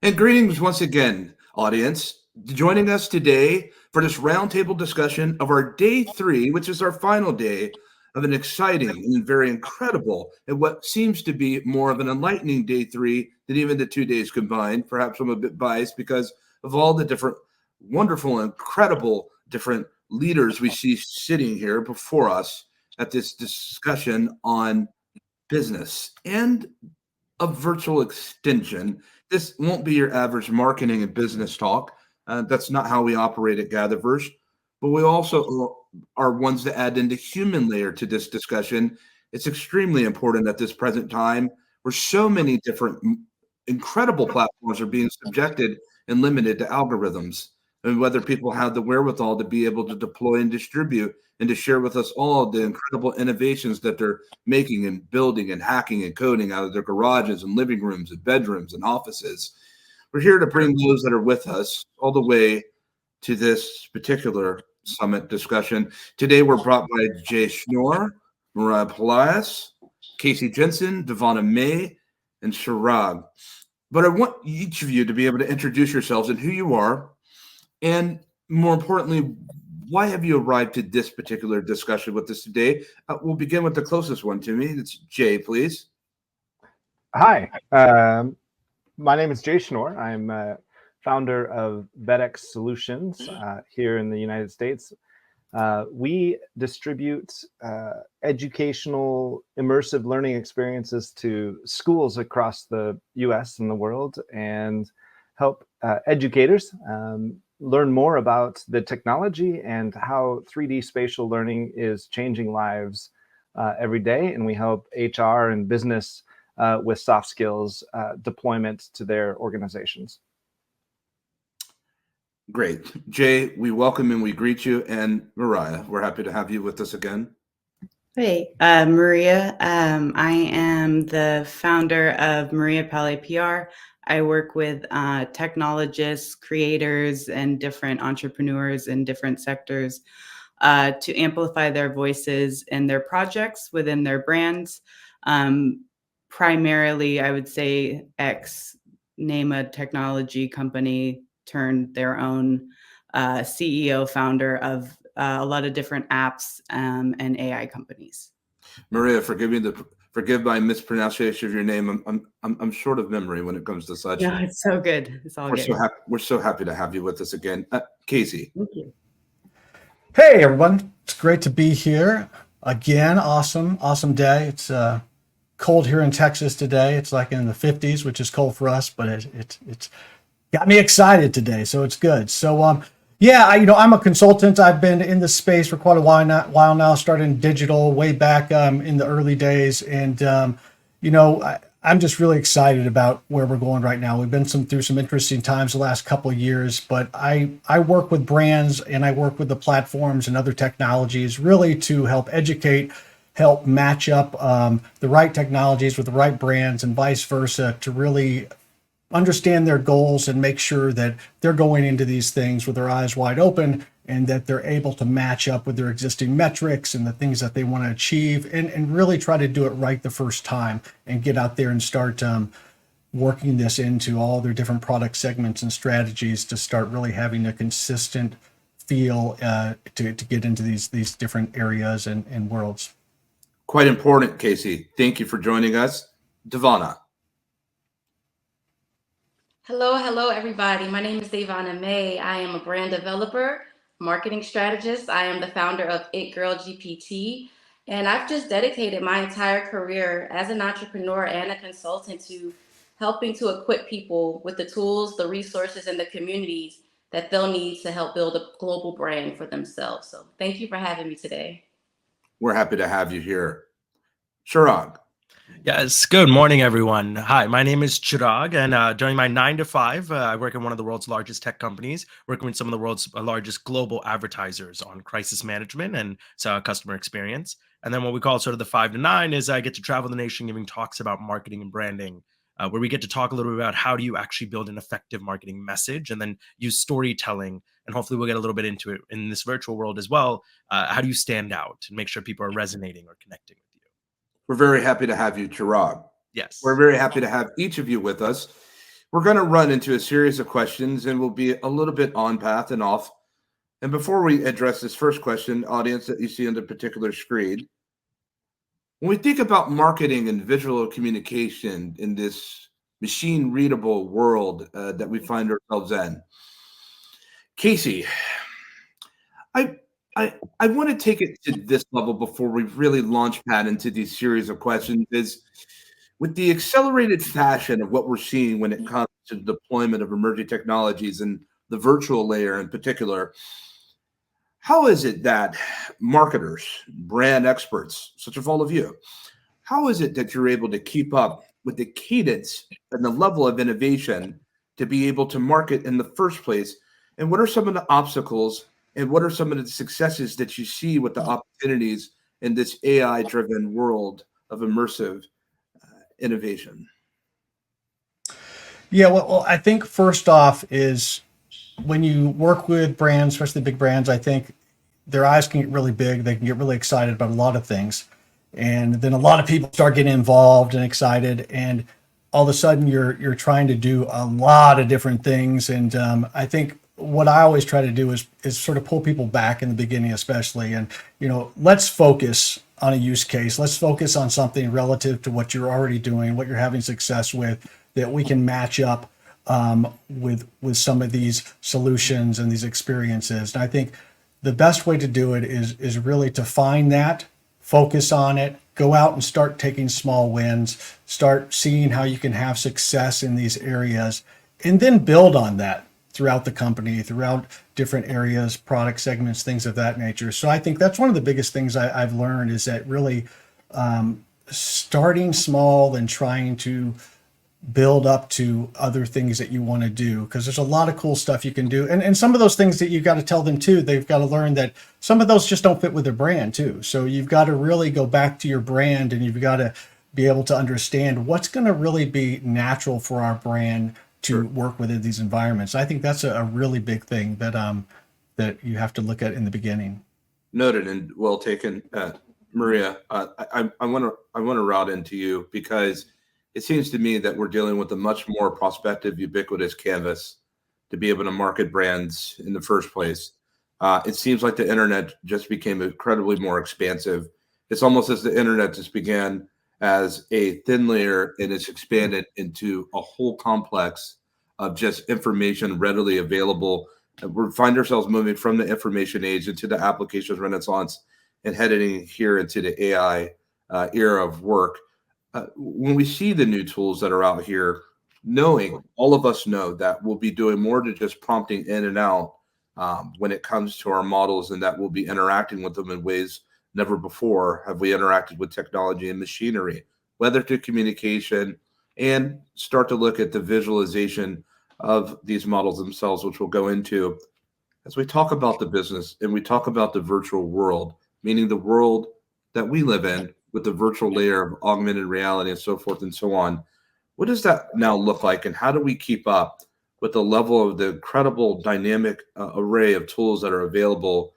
And greetings once again, audience. Joining us today for this roundtable discussion of our day 3, which is our final day of an exciting and very incredible, and what seems to be more of an enlightening day 3 than even the 2 days combined. Perhaps I'm a bit biased because of all the different wonderful, incredible different leaders we see sitting here before us at this discussion on business and a virtual extension. This won't be your average marketing and business talk. That's not how we operate at GatherVerse. But we also are ones that add in the human layer to this discussion. It's extremely important at this present time where so many different incredible platforms are being subjected and limited to algorithms, and whether people have the wherewithal to be able to deploy and distribute and to share with us all the incredible innovations that they're making and building and hacking and coding out of their garages and living rooms and bedrooms and offices. We're here to bring those that are with us all the way to this particular summit discussion. Today, we're brought by Jay Schnorr, Mariah Pelias, Casey Jensen, Devonna May, and Chirag. But I want each of you to be able to introduce yourselves and who you are, and more importantly, why have you arrived to this particular discussion with us today? We'll begin with the closest one to me. It's Jay, please. Hi, my name is Jay Schnorr. I'm founder of VetX Solutions here in the United States. We distribute educational immersive learning experiences to schools across the US and the world, and help educators learn more about the technology and how 3D spatial learning is changing lives every day. And we help HR and business with soft skills deployment to their organizations. Great. Jay, we welcome and we greet you. And Mariah, we're happy to have you with us again. Hey, Maria. I am the founder of Maria Pale PR. I work with technologists, creators, and different entrepreneurs in different sectors to amplify their voices and their projects within their brands. Primarily, I would say X, name a technology company, turned their own CEO, founder of a lot of different apps and AI companies. Maria, forgive my mispronunciation of your name. I'm short of memory when it comes to such. No, it's so good. It's all good. We're so happy to have you with us again. Casey. Thank you. Hey, everyone. It's great to be here again. Awesome day. It's cold here in Texas today. It's like in the 50s, which is cold for us, but it's got me excited today, so it's good. So, yeah, I'm a consultant. I've been in this space for quite a while now, starting digital way back in the early days. And, I'm just really excited about where we're going right now. We've been through some interesting times the last couple of years, but I work with brands and I work with the platforms and other technologies really to help educate, help match up the right technologies with the right brands and vice versa to really understand their goals and make sure that they're going into these things with their eyes wide open and that they're able to match up with their existing metrics and the things that they want to achieve and really try to do it right the first time and get out there and start working this into all their different product segments and strategies to start really having a consistent feel to get into these different areas and worlds. Quite important, Casey. Thank you for joining us. Devonna. Hello, everybody. My name is Devonna May. I am a brand developer, marketing strategist. I am the founder of It Girl GPT, and I've just dedicated my entire career as an entrepreneur and a consultant to helping to equip people with the tools, the resources, and the communities that they'll need to help build a global brand for themselves. So thank you for having me today. We're happy to have you here. Chirag. Yes, good morning, everyone. Hi, my name is Chirag, and during my 9 to 5, I work in one of the world's largest tech companies, working with some of the world's largest global advertisers on crisis management and customer experience. And then what we call sort of the 5 to 9 is I get to travel the nation giving talks about marketing and branding, where we get to talk a little bit about how do you actually build an effective marketing message and then use storytelling. And hopefully we'll get a little bit into it in this virtual world as well. How do you stand out and make sure people are resonating or connecting with you? We're very happy to have you, Chirag. Yes. We're very happy to have each of you with us. We're going to run into a series of questions, and we'll be a little bit on path and off. And before we address this first question, audience that you see on the particular screen, when we think about marketing and visual communication in this machine readable world that we find ourselves in, Casey, I want to take it to this level before we really launch pad into these series of questions. Is with the accelerated fashion of what we're seeing when it comes to the deployment of emerging technologies and the virtual layer in particular, how is it that marketers, brand experts, such as all of you, how is it that you're able to keep up with the cadence and the level of innovation to be able to market in the first place? And what are some of the obstacles and what are some of the successes that you see with the opportunities in this AI-driven world of immersive innovation? Yeah, well, I think first off is when you work with brands, especially big brands, I think their eyes can get really big. They can get really excited about a lot of things. And then a lot of people start getting involved and excited. And all of a sudden you're trying to do a lot of different things. And I think what I always try to do is sort of pull people back in the beginning, especially. And, let's focus on a use case. Let's focus on something relative to what you're already doing, what you're having success with, that we can match up with some of these solutions and these experiences. And I think the best way to do it is really to find that, focus on it, go out and start taking small wins, start seeing how you can have success in these areas, and then build on that throughout the company, throughout different areas, product segments, things of that nature. So I think that's one of the biggest things I've learned is that really starting small and trying to build up to other things that you want to do, because there's a lot of cool stuff you can do. And some of those things that you've got to tell them too, they've got to learn that some of those just don't fit with their brand too. So you've got to really go back to your brand and you've got to be able to understand what's going to really be natural for our brand to work within these environments. I think that's a really big thing that you have to look at in the beginning. Noted and well taken. Maria, I want to route into you because it seems to me that we're dealing with a much more prospective, ubiquitous canvas to be able to market brands in the first place. It seems like the internet just became incredibly more expansive. It's almost as the internet just began as a thin layer and it's expanded into a whole complex of just information readily available. We find ourselves moving from the information age into the applications renaissance and heading here into the AI era of work. When we see the new tools that are out here, knowing all of us know that we'll be doing more to just prompting in and out when it comes to our models, and that we'll be interacting with them in ways never before have we interacted with technology and machinery, whether to communication and start to look at the visualization of these models themselves, which we'll go into as we talk about the business and we talk about the virtual world, meaning the world that we live in with the virtual layer of augmented reality and so forth and so on. What does that now look like, and how do we keep up with the level of the incredible dynamic array of tools that are available?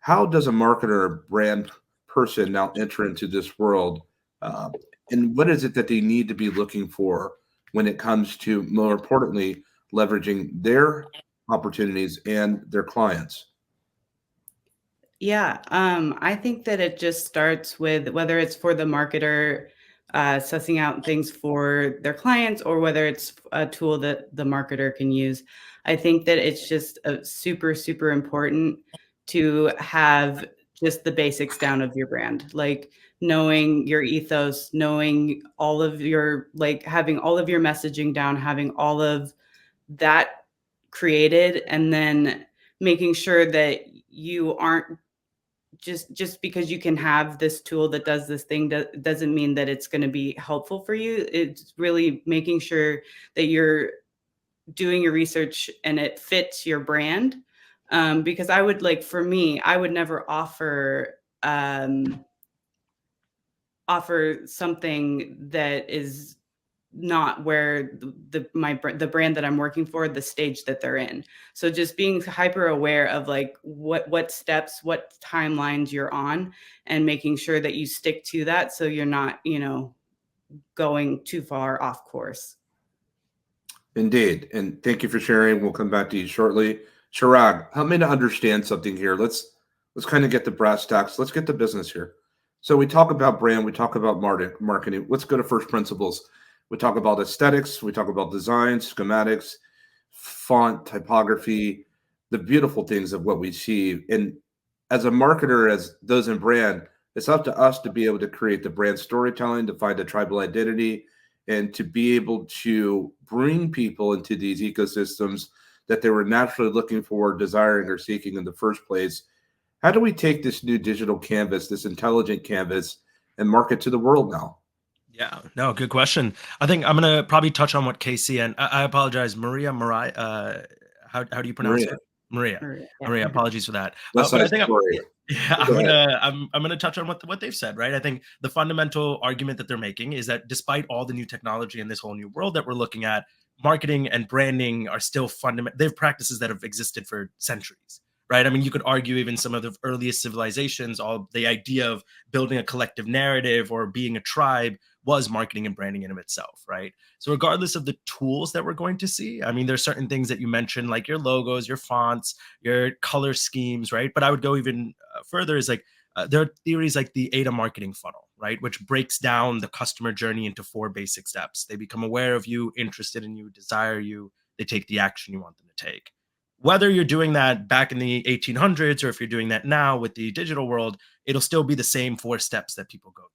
How does a marketer or brand person now enter into this world? And what is it that they need to be looking for when it comes to, more importantly, leveraging their opportunities and their clients? Yeah, I think that it just starts with whether it's for the marketer sussing out things for their clients or whether it's a tool that the marketer can use. I think that it's just super, super important to have just the basics down of your brand, like knowing your ethos, knowing all of your, like having all of your messaging down, having all of that created, and then making sure that you aren't just because you can have this tool that does this thing doesn't mean that it's going to be helpful for you. It's really making sure that you're doing your research and it fits your brand. Because I would, like, for me, I would never offer something that is not where the brand that I'm working for, the stage that they're in. So just being hyper aware of like what steps, what timelines you're on, and making sure that you stick to that so you're not, going too far off course. Indeed. And thank you for sharing. We'll come back to you shortly. Chirag, help me to understand something here. Let's kind of get the brass tacks. Let's get the business here. So we talk about brand, we talk about marketing. Let's go to first principles. We talk about aesthetics, we talk about design, schematics, font, typography, the beautiful things of what we see. And as a marketer, as those in brand, it's up to us to be able to create the brand storytelling, to find a tribal identity, and to be able to bring people into these ecosystems that they were naturally looking for, desiring, or seeking in the first place. How do we take this new digital canvas, this intelligent canvas, and market to the world now? Yeah, no, good question. I think I'm gonna probably touch on what Casey and I apologize, Mariah. How do you pronounce Maria, it? Maria. Yeah. Maria, apologies for that. West But I Side think Story. Go ahead. I'm gonna touch on what they've said, right? I think the fundamental argument that they're making is that despite all the new technology and this whole new world that we're looking at, marketing and branding are still fundamental. They have practices that have existed for centuries, right? I mean, you could argue even some of the earliest civilizations, all the idea of building a collective narrative or being a tribe was marketing and branding in of itself, right? So regardless of the tools that we're going to see, I mean, there's certain things that you mentioned, like your logos, your fonts, your color schemes, right? But I would go even further is like, there are theories like the AIDA marketing funnel, right? Which breaks down the customer journey into 4 basic steps. They become aware of you, interested in you, desire you, they take the action you want them to take. Whether you're doing that back in the 1800s or if you're doing that now with the digital world, it'll still be the same 4 steps that people go through.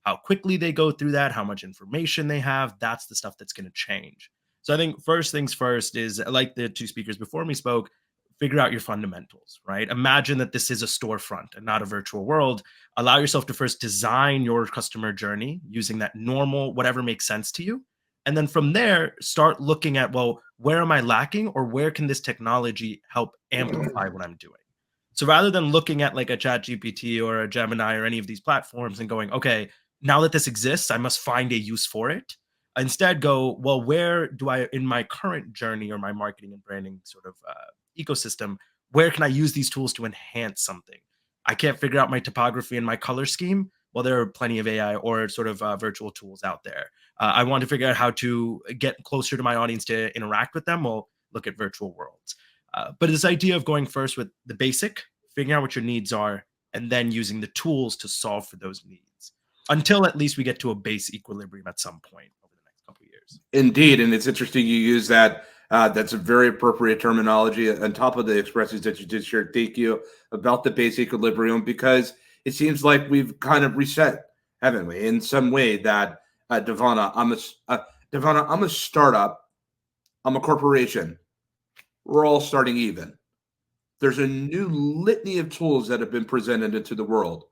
How quickly they go through that, how much information they have, that's the stuff that's going to change. So I think first things first is, like the 2 speakers before me spoke, figure out your fundamentals, right? Imagine that this is a storefront and not a virtual world. Allow yourself to first design your customer journey using that normal, whatever makes sense to you. And then from there, start looking at, well, where am I lacking or where can this technology help amplify what I'm doing? So rather than looking at like a Chat GPT or a Gemini or any of these platforms and going, okay, now that this exists, I must find a use for it. Instead, go, well, where do I, in my current journey or my marketing and branding sort of ecosystem, where can I use these tools to enhance something? I can't figure out my topography and my color scheme. Well, there are plenty of AI or sort of virtual tools out there. I want to figure out how to get closer to my audience to interact with them. Well, look at virtual worlds. But this idea of going first with the basic, figuring out what your needs are, and then using the tools to solve for those needs until at least we get to a base equilibrium at some point over the next couple of years. Indeed. And it's interesting you use that. That's a very appropriate terminology on top of the expressions that you just shared. Thank you about the base equilibrium, because it seems like we've kind of reset, haven't we, in some way that Devana, I'm a startup. I'm a corporation. We're all starting even. There's a new litany of tools that have been presented into the world,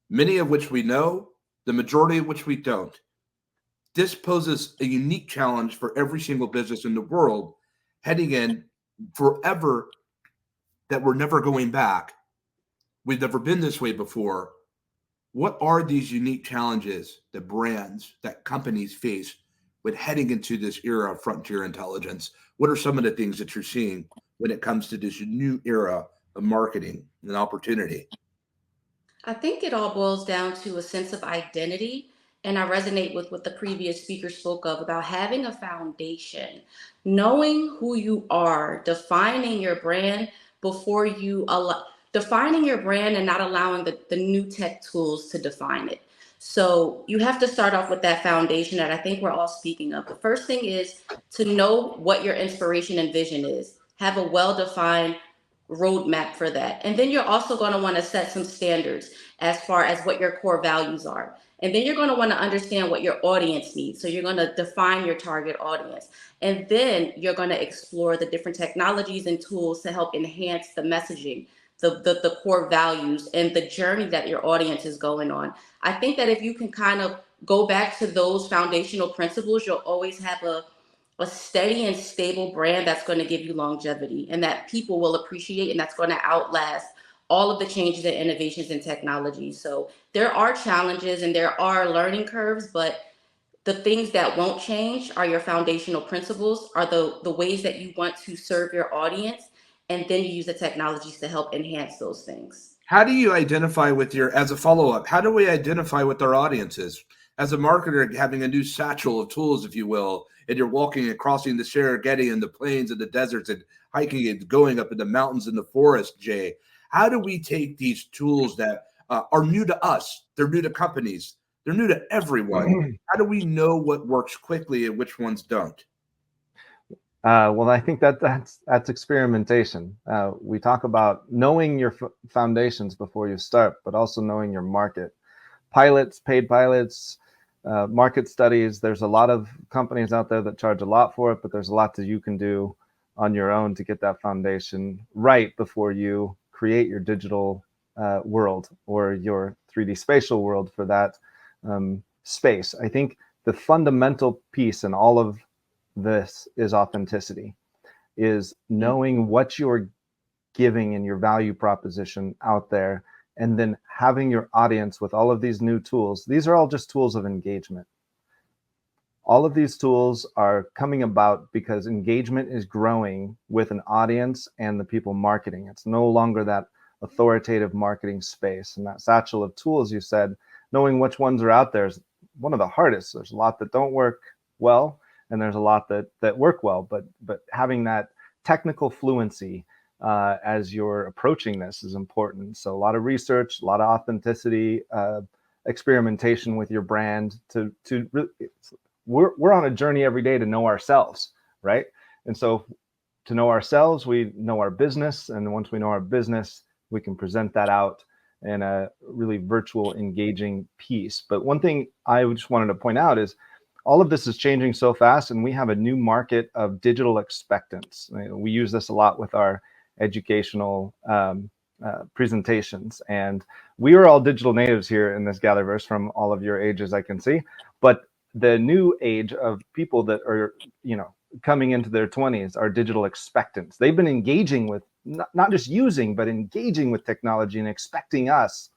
many of which we know, the majority of which we don't. This poses a unique challenge for every single business in the world heading in forever, that we're never going back. We've never been this way before. What are these unique challenges that brands, that companies face with heading into this era of frontier intelligence? What are some of the things that you're seeing when it comes to this new era of marketing and opportunity? I think it all boils down to a sense of identity. And I resonate with what the previous speaker spoke of about having a foundation, knowing who you are, defining your brand before you allow, defining your brand and not allowing the new tech tools to define it. So you have to start off with that foundation that I think we're all speaking of. The first thing is to know what your inspiration and vision is. Have a well-defined roadmap for that. And then you're also going to want to set some standards as far as what your core values are. And then you're going to want to understand what your audience needs. So you're going to define your target audience. And then you're going to explore the different technologies and tools to help enhance the messaging, the core values, and the journey that your audience is going on. I think that if you can kind of go back to those foundational principles, you'll always have a steady and stable brand that's going to give you longevity and that people will appreciate, and that's going to outlast all of the changes and innovations in technology. So there are challenges and there are learning curves, but the things that won't change are your foundational principles, are the ways that you want to serve your audience, and then you use the technologies to help enhance those things. How do you identify with your, as a follow-up, how do we identify with our audiences? As a marketer, having a new satchel of tools, if you will, and you're walking and crossing the Serengeti and the plains and the deserts and hiking and going up in the mountains and the forest, Jay, how do we take these tools that are new to us, they're new to companies, they're new to everyone, how do we know what works quickly and which ones don't? Well, I think that's experimentation. We talk about knowing your foundations before you start, but also knowing your market. Pilots, paid pilots, market studies. There's a lot of companies out there that charge a lot for it, but there's a lot that you can do on your own to get that foundation right before you create your digital world or your 3D spatial world for that space. I think the fundamental piece in all of this is authenticity, is knowing what you're giving in your value proposition out there, and then having your audience with all of these new tools. These are all just tools of engagement. All of these tools are coming about because engagement is growing with an audience and the people marketing. It's no longer that authoritative marketing space. And that satchel of tools, you said, knowing which ones are out there is one of the hardest. There's a lot that don't work well, and there's a lot that work well, but having that technical fluency as you're approaching this is important. So a lot of research, a lot of authenticity, experimentation with your brand. We're on a journey every day to know ourselves, right? And so to know ourselves, we know our business, and once we know our business, we can present that out in a really virtual, engaging piece. But one thing I just wanted to point out is all of this is changing so fast, and we have a new market of digital expectance. We use this a lot with our educational presentations, and we are all digital natives here in this GatherVerse from all of your ages, I can see. But the new age of people that are, coming into their 20s are digital expectants. They've been engaging with, not just using, but engaging with technology and expecting us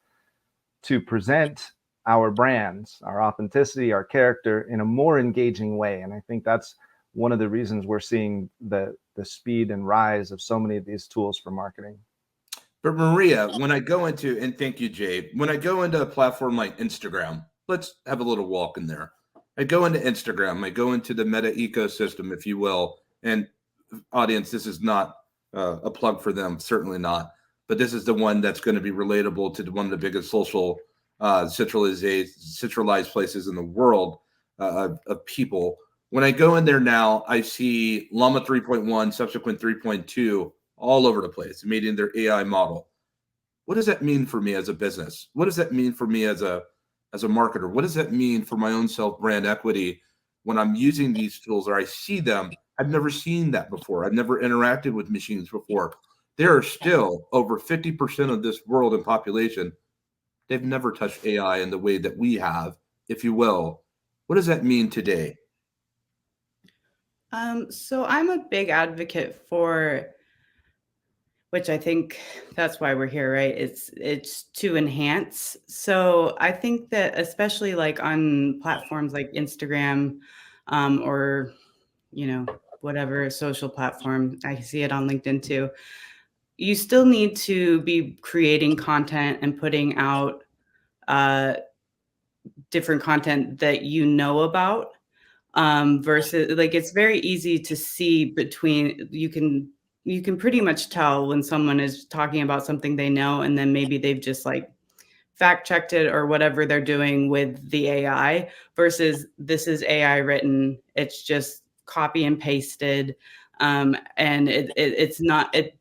to present our brands, our authenticity, our character in a more engaging way. And I think that's one of the reasons we're seeing the speed and rise of so many of these tools for marketing. But Maria, when I go into, and thank you, Jay, when I go into a platform like Instagram, let's have a little walk in there. I go into Instagram, I go into the Meta ecosystem, if you will, and audience, this is not a plug for them, certainly not, but this is the one that's going to be relatable to one of the biggest social centralized places in the world of people. When I go in there now, I see Llama 3.1, subsequent 3.2 all over the place, meeting their AI model. What does that mean for me as a business? What does that mean for me as a marketer? What does that mean for my own self-brand equity when I'm using these tools or I see them? I've never seen that before. I've never interacted with machines before. There are still over 50% of this world and population. They've never touched AI in the way that we have, if you will. What does that mean today? So I'm a big advocate for, which I think that's why we're here, right? It's to enhance. So I think that especially like on platforms like Instagram, or whatever social platform, I see it on LinkedIn too. You still need to be creating content and putting out different content that you know about, versus like it's very easy to see between, you can pretty much tell when someone is talking about something they know, and then maybe they've just like fact checked it or whatever they're doing with the AI, versus this is AI written. It's just copy and pasted. And it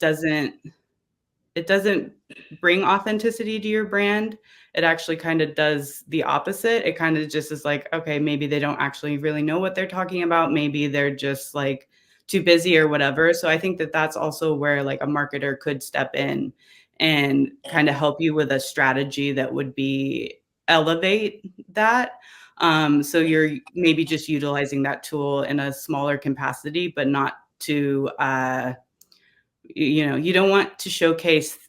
doesn't bring authenticity to your brand. It actually kind of does the opposite. It kind of just is like, okay, maybe they don't actually really know what they're talking about. Maybe they're just like too busy or whatever. So I think that that's also where like a marketer could step in and kind of help you with a strategy that would be elevate that. So you're maybe just utilizing that tool in a smaller capacity, but not to, you don't want to showcase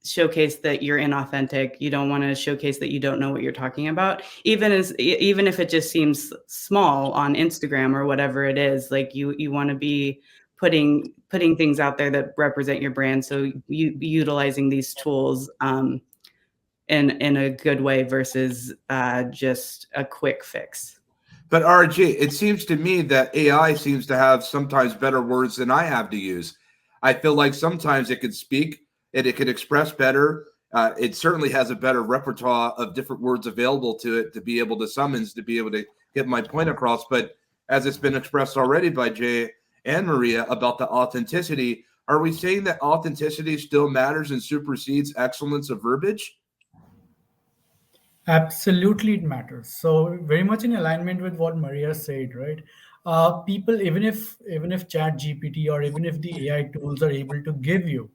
showcase that you're inauthentic. You don't want to showcase that you don't know what you're talking about, even if it just seems small on Instagram or whatever it is. Like you want to be putting things out there that represent your brand. So you utilizing these tools in a good way versus just a quick fix. But RG, it seems to me that AI seems to have sometimes better words than I have to use. I feel like sometimes it could speak and it could express better. It certainly has a better repertoire of different words available to it to be able to summons, to be able to get my point across. But as it's been expressed already by Jay and Maria about the authenticity, are we saying that authenticity still matters and supersedes excellence of verbiage? Absolutely, it matters. So very much in alignment with what Maria said, right? People, even if Chat GPT or even if the AI tools are able to give you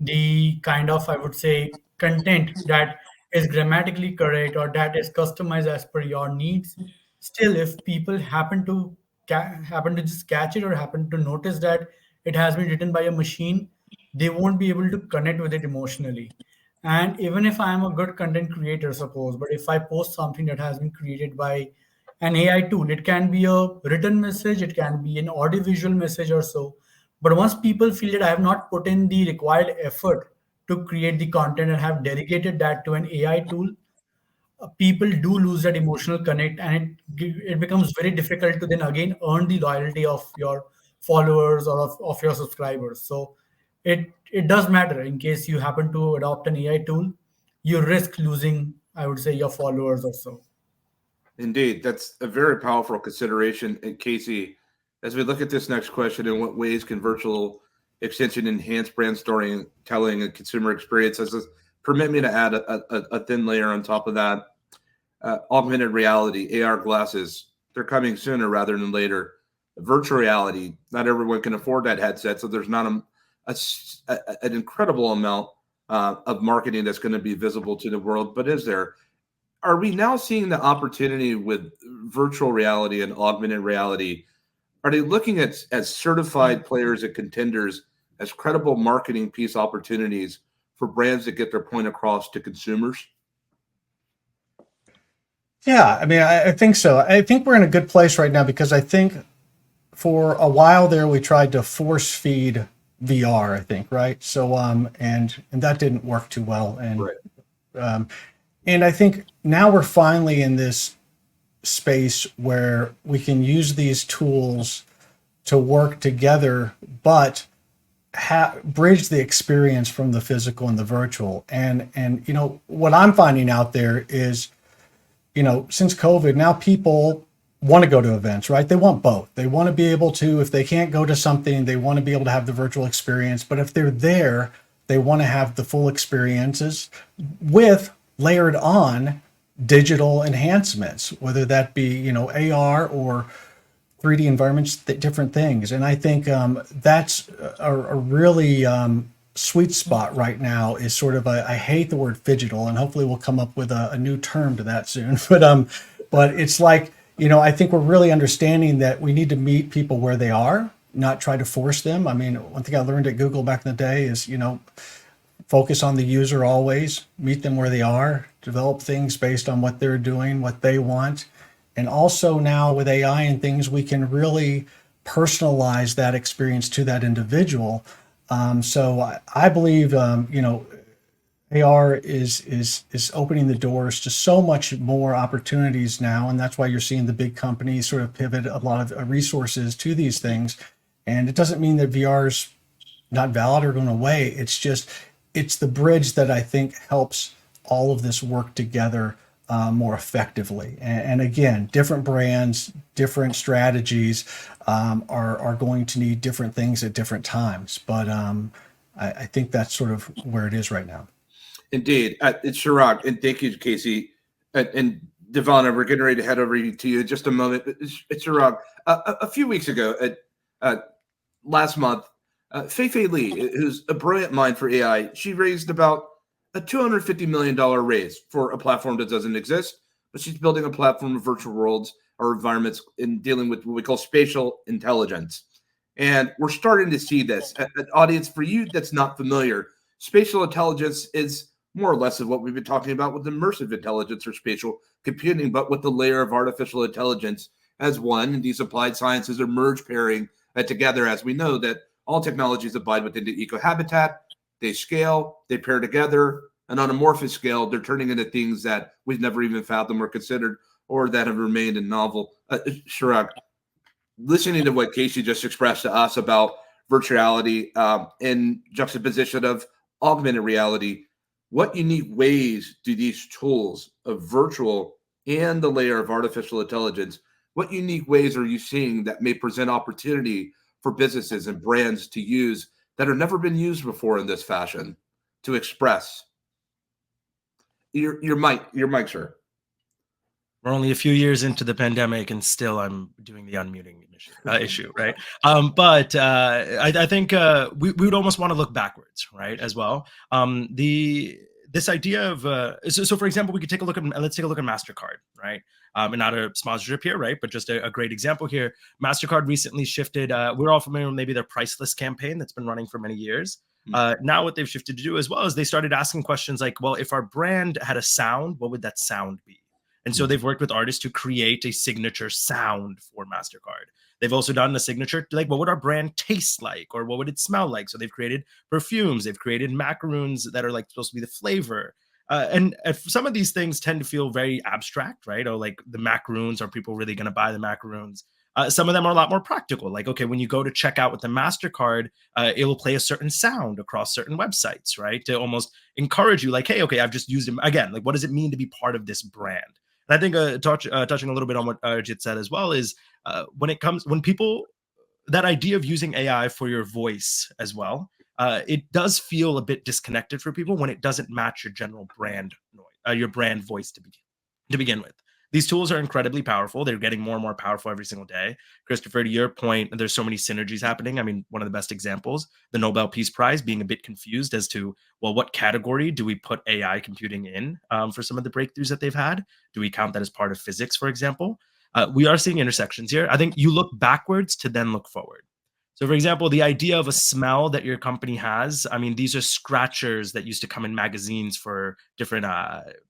the kind of, I would say, content that is grammatically correct or that is customized as per your needs, still, if people happen to just catch it or happen to notice that it has been written by a machine, they won't be able to connect with it emotionally. And even if I am a good content creator, suppose, but if I post something that has been created by an AI tool, it can be a written message, it can be an audiovisual message or so. But once people feel that I have not put in the required effort to create the content and have dedicated that to an AI tool, people do lose that emotional connect, and it becomes very difficult to then again earn the loyalty of your followers or of your subscribers. So it does matter. In case you happen to adopt an AI tool, you risk losing, I would say, your followers or so. Indeed, that's a very powerful consideration. And Casey, as we look at this next question, in what ways can virtual extension enhance brand storytelling and consumer experiences? Permit me to add a thin layer on top of that. Augmented reality, AR glasses, they're coming sooner rather than later. Virtual reality, not everyone can afford that headset, so there's not an incredible amount of marketing that's going to be visible to the world. But are we now seeing the opportunity with virtual reality and augmented reality? Are they looking at as certified players and contenders as credible marketing piece opportunities for brands that get their point across to consumers? Yeah, I mean, I think so. I think we're in a good place right now because I think for a while there we tried to force feed VR, I think, right? So and that didn't work too well. And Right. And I think now we're finally in this space where we can use these tools to work together, but bridge the experience from the physical and the virtual. And you know what I'm finding out there is, you know, since COVID, now people want to go to events, right? They want both. They want to be able to, if they can't go to something, they want to be able to have the virtual experience. But if they're there, they want to have the full experiences with layered on digital enhancements, whether that be, you know, AR or 3D environments, different things. And I think that's a really sweet spot right now, is sort of I hate the word phygital, and hopefully we'll come up with a new term to that soon. But it's like, you know, I think we're really understanding that we need to meet people where they are, not try to force them. I mean, one thing I learned at Google back in the day is, you know, focus on the user always, meet them where they are, develop things based on what they're doing, what they want. And also now with AI and things, we can really personalize that experience to that individual. So I believe, you know, AR is opening the doors to so much more opportunities now. And that's why you're seeing the big companies sort of pivot a lot of resources to these things. And it doesn't mean that VR's not valid or going away. It's just, it's the bridge that I think helps all of this work together more effectively. And again, different brands, different strategies are going to need different things at different times. But I think that's sort of where it is right now. Indeed. It's Chirag, and thank you, Casey. And Devonna, we're getting ready to head over to you in just a moment. It's Chirag. A few weeks ago, last month, Fei Li, who's a brilliant mind for AI, she raised about a $250 million raise for a platform that doesn't exist, but she's building a platform of virtual worlds or environments in dealing with what we call spatial intelligence. And we're starting to see this. An audience, for you that's not familiar, Spatial intelligence is more or less of what we've been talking about with immersive intelligence or spatial computing, but with the layer of artificial intelligence as one. And these applied sciences are merge pairing together, as we know that all technologies abide within the ecohabitat. They scale, they pair together, and on a amorphous scale, they're turning into things that we've never even fathomed or considered, or that have remained in novel. Chirag, listening to what Casey just expressed to us about virtuality in juxtaposition of augmented reality, what unique ways do these tools of virtual and the layer of artificial intelligence, what unique ways are you seeing that may present opportunity for businesses and brands to use that have never been used before in this fashion to express? Your mic, sir. We're only a few years into the pandemic, and still I'm doing the unmuting issue, right? I think we would almost want to look backwards, right, as well. This idea of so for example, we could take a look at let's take a look at MasterCard, right? And not a sponsorship here, right? But just a great example here. MasterCard recently shifted. We're all familiar with maybe their priceless campaign that's been running for many years. Now what they've shifted to do as well is they started asking questions like, well, if our brand had a sound, what would that sound be? And so they've worked with artists to create a signature sound for MasterCard. They've also done a signature, like what would our brand taste like, or what would it smell like? So they've created perfumes, they've created macaroons that are like supposed to be the flavor. And if some of these things tend to feel very abstract, right? Or like the macaroons, are people really going to buy the macaroons? Some of them are a lot more practical. Like, okay, when you go to check out with the MasterCard, it will play a certain sound across certain websites, right? To almost encourage you, like, hey, okay, I've just used it again. Like, what does it mean to be part of this brand? And I think touching a little bit on what Arjit said as well is when people, that idea of using AI for your voice as well, it does feel a bit disconnected for people when it doesn't match your general brand noise, your brand voice to begin with. These tools are incredibly powerful. They're getting more and more powerful every single day. Christopher, to your point, there's so many synergies happening. I mean, one of the best examples, the Nobel Peace Prize, being a bit confused as to, well, what category do we put AI computing in for some of the breakthroughs that they've had? Do we count that as part of physics, for example? We are seeing intersections here. I think you look backwards to then look forward. So, for example, the idea of a smell that your company has, I mean, these are scratchers that used to come in magazines for different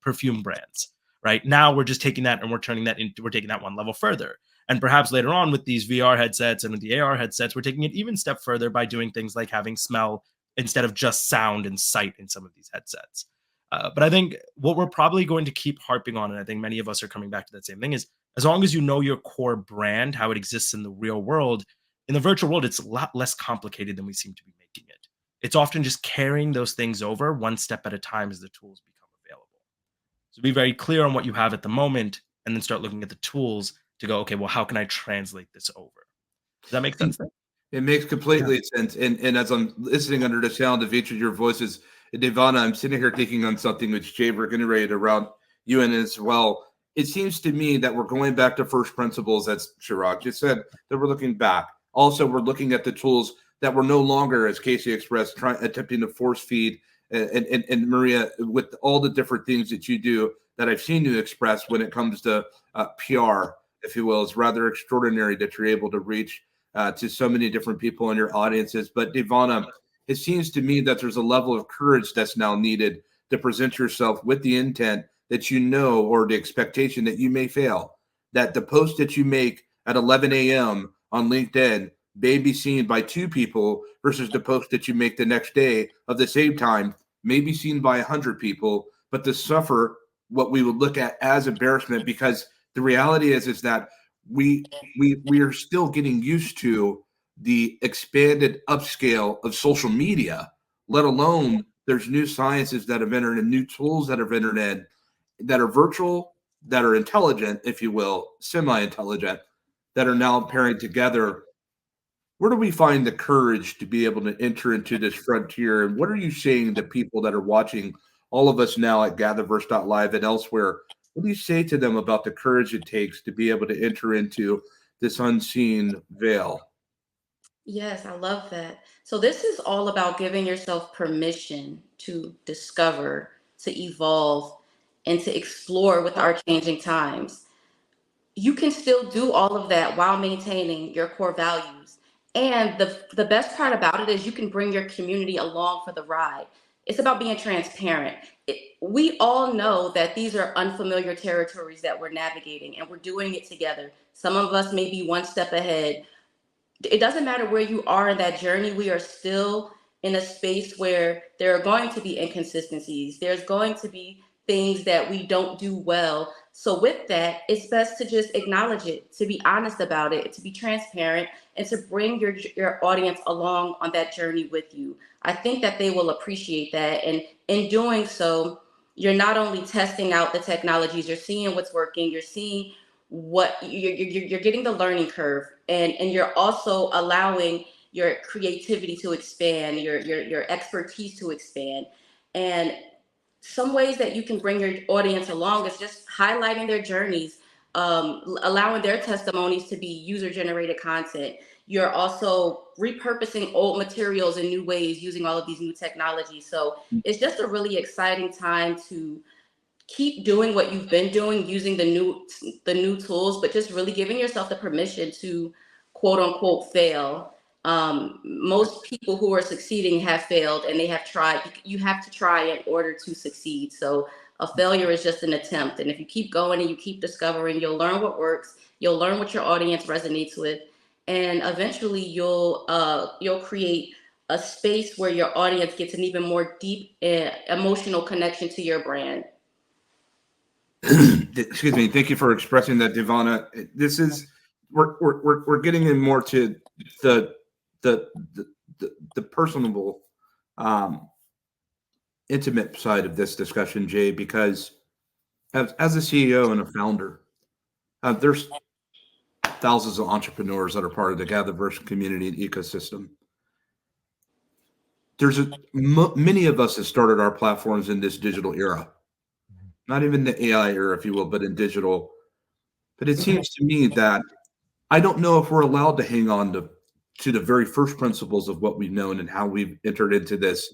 perfume brands. Right now, we're just taking that and we're taking that one level further. And perhaps later on with these VR headsets and with the AR headsets, we're taking it even step further by doing things like having smell instead of just sound and sight in some of these headsets. But I think what we're probably going to keep harping on, and I think many of us are coming back to that same thing, is as long as you know your core brand, how it exists in the real world, in the virtual world, it's a lot less complicated than we seem to be making it. It's often just carrying those things over one step at a time as the tools become available. So be very clear on what you have at the moment and then start looking at the tools to go, okay, well, how can I translate this over? Does that make sense? It makes completely sense. And as I'm listening under the sound of each of your voices, Devana, I'm sitting here thinking on something which Jay reiterated around you and as well. It seems to me that we're going back to first principles, as Chirag just said, that we're looking back. Also, we're looking at the tools that we're no longer, as Casey expressed, attempting to force feed and Maria, with all the different things that you do that I've seen you express when it comes to PR, if you will, it's rather extraordinary that you're able to reach to so many different people in your audiences. But Devana, it seems to me that there's a level of courage that's now needed to present yourself with the intent that you know, or the expectation that you may fail, that the post that you make at 11 a.m. on LinkedIn may be seen by 2 people versus the post that you make the next day of the same time may be seen by 100 people, but to suffer what we would look at as embarrassment, because the reality is that we are still getting used to the expanded upscale of social media, let alone there's new sciences that have entered and new tools that have entered in that are virtual, that are intelligent, if you will, semi-intelligent, that are now pairing together. Where do we find the courage to be able to enter into this frontier? And what are you saying to people that are watching all of us now at GatherVerse.live and elsewhere? What do you say to them about the courage it takes to be able to enter into this unseen veil? Yes, I love that. So this is all about giving yourself permission to discover, to evolve, and to explore with our changing times. You can still do all of that while maintaining your core values. And the best part about it is you can bring your community along for the ride. It's about being transparent. We all know that these are unfamiliar territories that we're navigating, and we're doing it together. Some of us may be one step ahead. It doesn't matter where you are in that journey. We are still in a space where there are going to be inconsistencies. There's going to be things that we don't do well. So with that, it's best to just acknowledge it, to be honest about it, to be transparent, and to bring your audience along on that journey with you. I think that they will appreciate that. And in doing so, you're not only testing out the technologies, you're seeing what's working, you're seeing what you're getting the learning curve, and you're also allowing your creativity to expand, your expertise to expand. And some ways that you can bring your audience along is just highlighting their journeys, allowing their testimonies to be user generated content. You're also repurposing old materials in new ways using all of these new technologies. So it's just a really exciting time to keep doing what you've been doing, using the new tools, but just really giving yourself the permission to quote unquote fail. Most people who are succeeding have failed, and they have tried. You have to try in order to succeed. So a failure is just an attempt, and if you keep going and you keep discovering, you'll learn what works, you'll learn what your audience resonates with, and eventually you'll create a space where your audience gets an even more deep emotional connection to your brand. Excuse me. Thank you for expressing that, Devana. This is we're getting in more to the personable, intimate side of this discussion, Jay, because as a CEO and a founder, there's thousands of entrepreneurs that are part of the GatherVerse community and ecosystem. There's many of us have started our platforms in this digital era. Not even the AI era, if you will, but in digital. But it seems to me that I don't know if we're allowed to hang on to the very first principles of what we've known and how we've entered into this.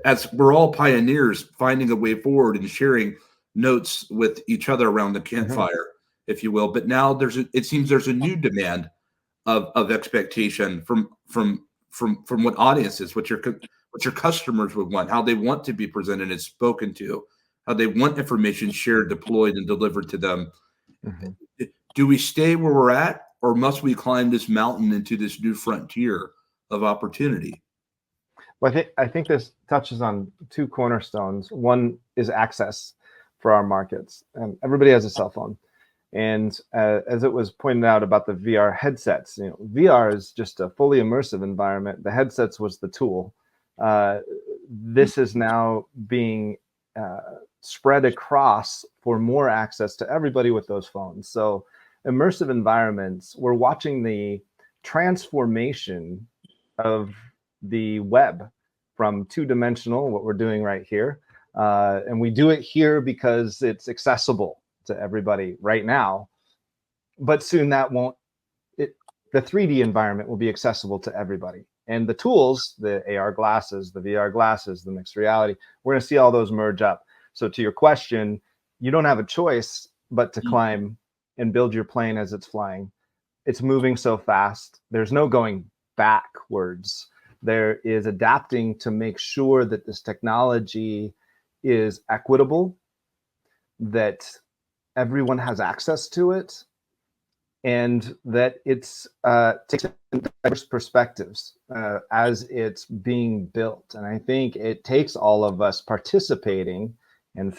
As we're all pioneers, finding a way forward and sharing notes with each other around the campfire, if you will. But now it seems there's a new demand of expectation from what audiences, what your customers would want, how they want to be presented and spoken to, how they want information shared, deployed, and delivered to them. Do we stay where we're at, or must we climb this mountain into this new frontier of opportunity? Well, I think this touches on two cornerstones. One is access for our markets. Everybody has a cell phone. And as it was pointed out about the VR headsets, VR is just a fully immersive environment. The headsets was the tool. This is now being spread across for more access to everybody with those phones. So immersive environments, we're watching the transformation of the web from two-dimensional, what we're doing right here. And we do it here because it's accessible to everybody right now. But soon that won't, the 3D environment will be accessible to everybody. And the tools, the AR glasses, the VR glasses, the mixed reality, we're going to see all those merge up. So to your question, you don't have a choice but to climb and build your plane as it's flying. It's moving so fast. There's no going backwards. There is adapting to make sure that this technology is equitable, that everyone has access to it, and that it's takes diverse perspectives as it's being built. And I think it takes all of us participating and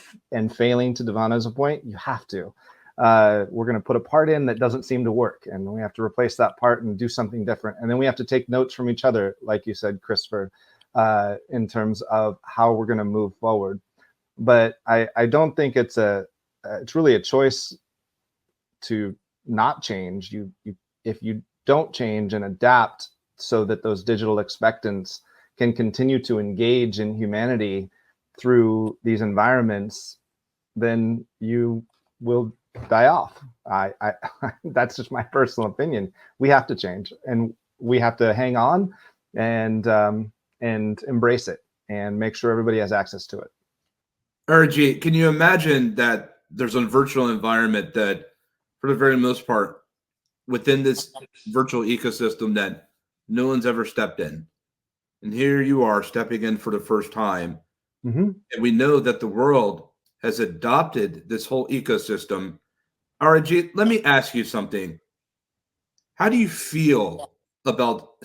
failing. To Devana's point, you have to. We're going to put a part in that doesn't seem to work, and we have to replace that part and do something different. And then we have to take notes from each other, like you said, Christopher, in terms of how we're going to move forward. But I don't think it's really a choice to not change. If you don't change and adapt so that those digital expectants can continue to engage in humanity through these environments, then you will die off. That's just my personal opinion. We have to change, and we have to hang on and embrace it and make sure everybody has access to it. RG, can you imagine that there's a virtual environment that, for the very most part, within this virtual ecosystem that no one's ever stepped in, and here you are stepping in for the first time, Mhm. And we know that the world has adopted this whole ecosystem. Arjit, let me ask you something. How do you feel about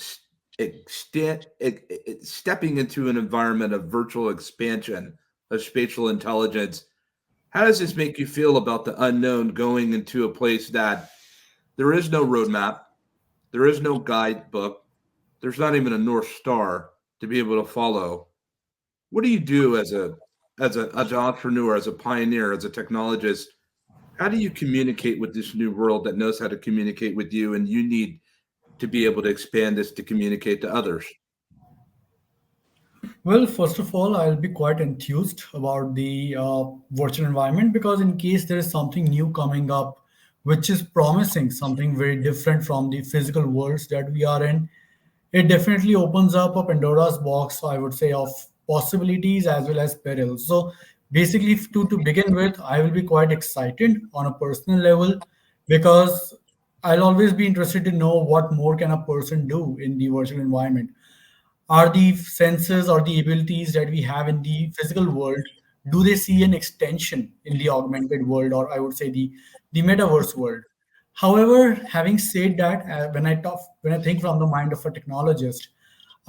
stepping into an environment of virtual expansion of spatial intelligence? How does this make you feel about the unknown, going into a place that there is no roadmap, there is no guidebook, there's not even a North Star to be able to follow? What do you do as an entrepreneur, as a pioneer, as a technologist? How do you communicate with this new world that knows how to communicate with you, and you need to be able to expand this to communicate to others? Well, first of all, I'll be quite enthused about the virtual environment because, in case there is something new coming up, which is promising something very different from the physical worlds that we are in, it definitely opens up a Pandora's box, I would say, of possibilities as well as perils. So, basically, to begin with, I will be quite excited on a personal level because I'll always be interested to know what more can a person do in the virtual environment. Are the senses or the abilities that we have in the physical world, do they see an extension in the augmented world, or I would say the metaverse world? However, having said that, when I think from the mind of a technologist,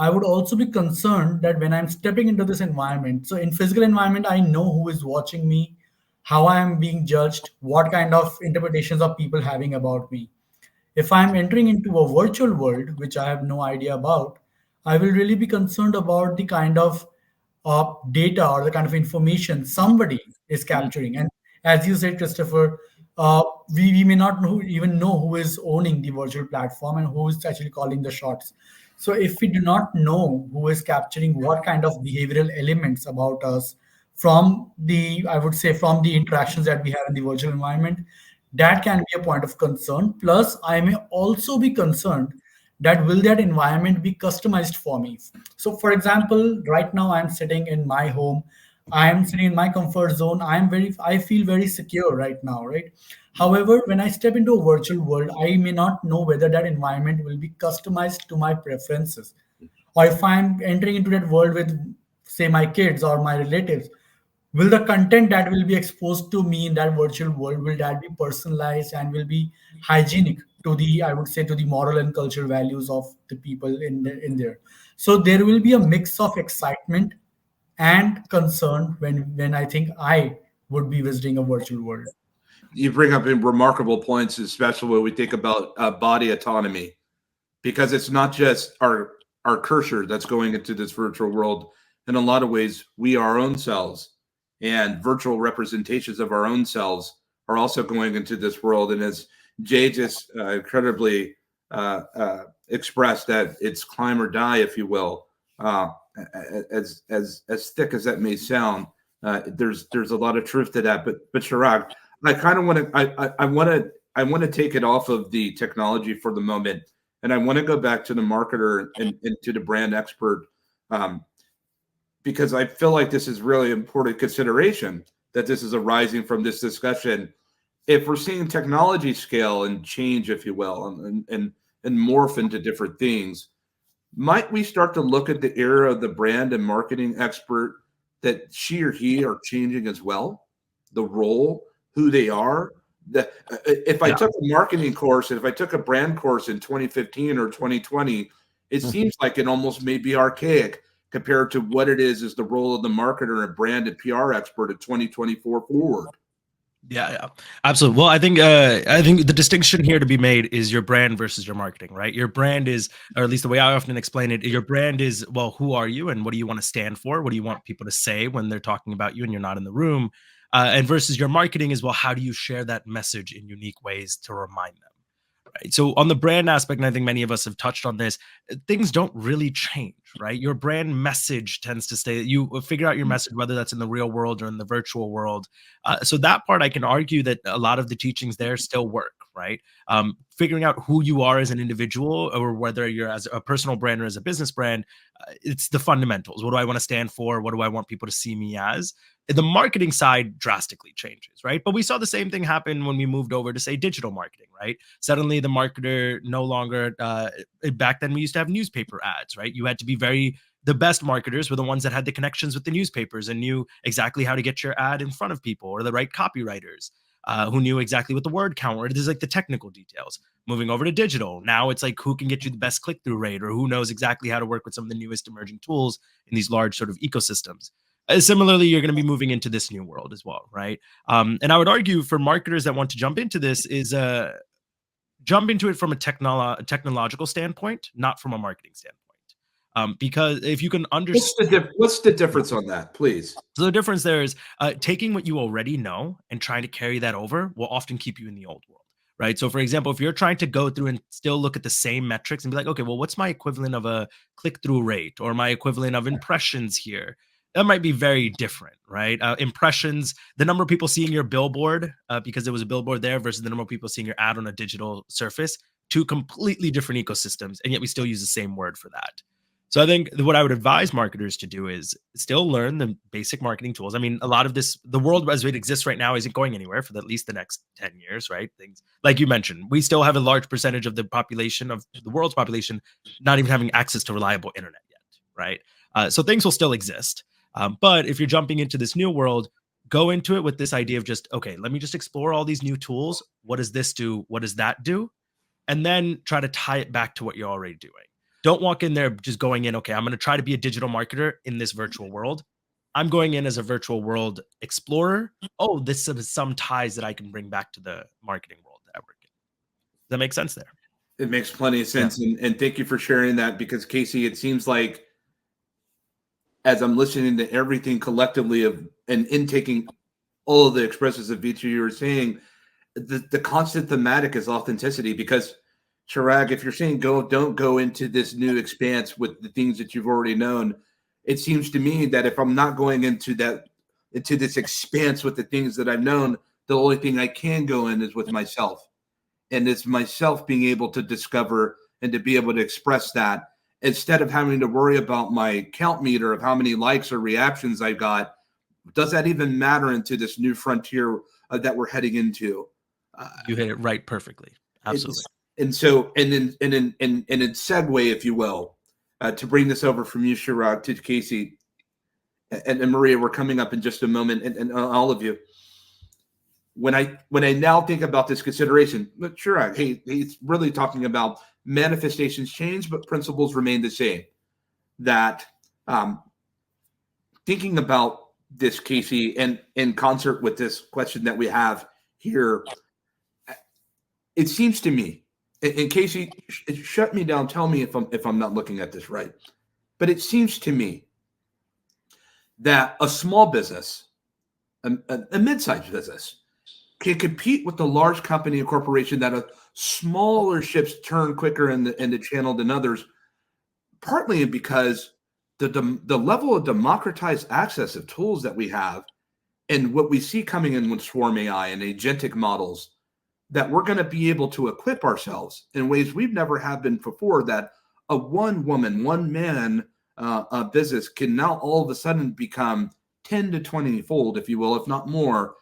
I would also be concerned that when I'm stepping into this environment, so in physical environment, I know who is watching me, how I am being judged, what kind of interpretations are people having about me. If I'm entering into a virtual world, which I have no idea about, I will really be concerned about the kind of data or the kind of information somebody is Mm. capturing. And as you said, Christopher, we may not even know who is owning the virtual platform and who is actually calling the shots. So if we do not know who is capturing what kind of behavioral elements about us from the, I would say, from the interactions that we have in the virtual environment, that can be a point of concern. Plus, I may also be concerned that will that environment be customized for me. So, for example, right now I'm sitting in my home, I am sitting in my comfort zone, I feel very secure right now, right? However, when I step into a virtual world, I may not know whether that environment will be customized to my preferences, or if I'm entering into that world with, say, my kids or my relatives, will the content that will be exposed to me in that virtual world, will that be personalized and will be hygienic to the, I would say, to the moral and cultural values of the people in there? So there will be a mix of excitement and concern when I think I would be visiting a virtual world. You bring up remarkable points, especially when we think about body autonomy, because it's not just our cursor that's going into this virtual world. In a lot of ways, we are our own selves, and virtual representations of our own selves are also going into this world. And as Jay just incredibly expressed, that it's climb or die, if you will. As thick as that may sound, there's a lot of truth to that. But Chirag, I kind of want to I want to take it off of the technology for the moment, and I want to go back to the marketer and to the brand expert, because I feel like this is really important consideration that this is arising from this discussion. If we're seeing technology scale and change, if you will, and morph into different things, might we start to look at the era of the brand and marketing expert, that she or he are changing as well? The role, who they are. If I took a marketing course, and if I took a brand course in 2015 or 2020, it seems like it almost may be archaic compared to what it is the role of the marketer and brand and PR expert at 2024 forward. Yeah, absolutely. Well, I think the distinction here to be made is your brand versus your marketing, right? Your brand is, or at least the way I often explain it, your brand is, well, who are you and what do you want to stand for? What do you want people to say when they're talking about you and you're not in the room? And versus your marketing is, well, how do you share that message in unique ways to remind them? Right. So on the brand aspect, and I think many of us have touched on this, things don't really change, right? Your brand message tends to stay. You figure out your message, whether that's in the real world or in the virtual world. So that part, I can argue that a lot of the teachings there still work, right? Figuring out who you are as an individual, or whether you're as a personal brand or as a business brand, it's the fundamentals. What do I want to stand for? What do I want people to see me as? The marketing side drastically changes, right? But we saw the same thing happen when we moved over to, say, digital marketing, right? Suddenly the marketer no longer, back then we used to have newspaper ads, right? You had to be very The best marketers were the ones that had the connections with the newspapers and knew exactly how to get your ad in front of people, or the right copywriters who knew exactly what the word count were. There's like the technical details. Moving over to digital, now it's like who can get you the best click-through rate, or who knows exactly how to work with some of the newest emerging tools in these large sort of ecosystems. Similarly, you're going to be moving into this new world as well, right? And I would argue for marketers that want to jump into this is jump into it from a technological standpoint, not from a marketing standpoint. Because if you can understand, What's the difference on that, please? so the difference there is taking what you already know and trying to carry that over will often keep you in the old world, right? So for example, if you're trying to go through and still look at the same metrics and be like, okay, well, what's my equivalent of a click-through rate or my equivalent of impressions here? That might be very different, right? Impressions, the number of people seeing your billboard because there was a billboard there versus the number of people seeing your ad on a digital surface, two completely different ecosystems, and yet we still use the same word for that. So I think what I would advise marketers to do is still learn the basic marketing tools. I mean, a lot of this, the world as it exists right now isn't going anywhere for at least the next 10 years, right? Things like you mentioned, we still have a large percentage of the population, of the world's population, not even having access to reliable internet yet, right? So things will still exist. But if you're jumping into this new world, go into it with this idea of just, okay, let me just explore all these new tools. What does this do? What does that do? And then try to tie it back to what you're already doing. Don't walk in there just going in, okay, I'm going to try to be a digital marketer in this virtual world. I'm going in as a virtual world explorer. Oh, this is some ties that I can bring back to the marketing world that I work in. Does that make sense there? It makes plenty of sense. Yeah. And thank you for sharing that, because Casey, it seems like as I'm listening to everything collectively and intaking all of the expressions of each of you are saying, the constant thematic is authenticity. Because Chirag, if you're saying don't go into this new expanse with the things that you've already known, it seems to me that if I'm not going into this expanse with the things that I've known, the only thing I can go in is with myself. And it's myself being able to discover and to be able to express that, instead of having to worry about my count meter of how many likes or reactions I got. Does that even matter into this new frontier that we're heading into? You hit it right perfectly. Absolutely. And so, and in segue, if you will, to bring this over from you, Chirag, to Casey and Maria, we're coming up in just a moment, and all of you. When I now think about this consideration, but Chirag, hey, he's really talking about manifestations change, but principles remain the same. That thinking about this, Casey, and in concert with this question that we have here, it seems to me. And Casey, shut me down. Tell me if I'm not looking at this right. But it seems to me that a small business, a mid-sized business, can compete with the large company or corporation that a smaller ships turn quicker in the channel than others, partly because the level of democratized access of tools that we have, and what we see coming in with Swarm AI and agentic models, that we're going to be able to equip ourselves in ways we've never have been before, that a one woman, one man business can now all of a sudden become 10 to 20 fold, if you will, if not more.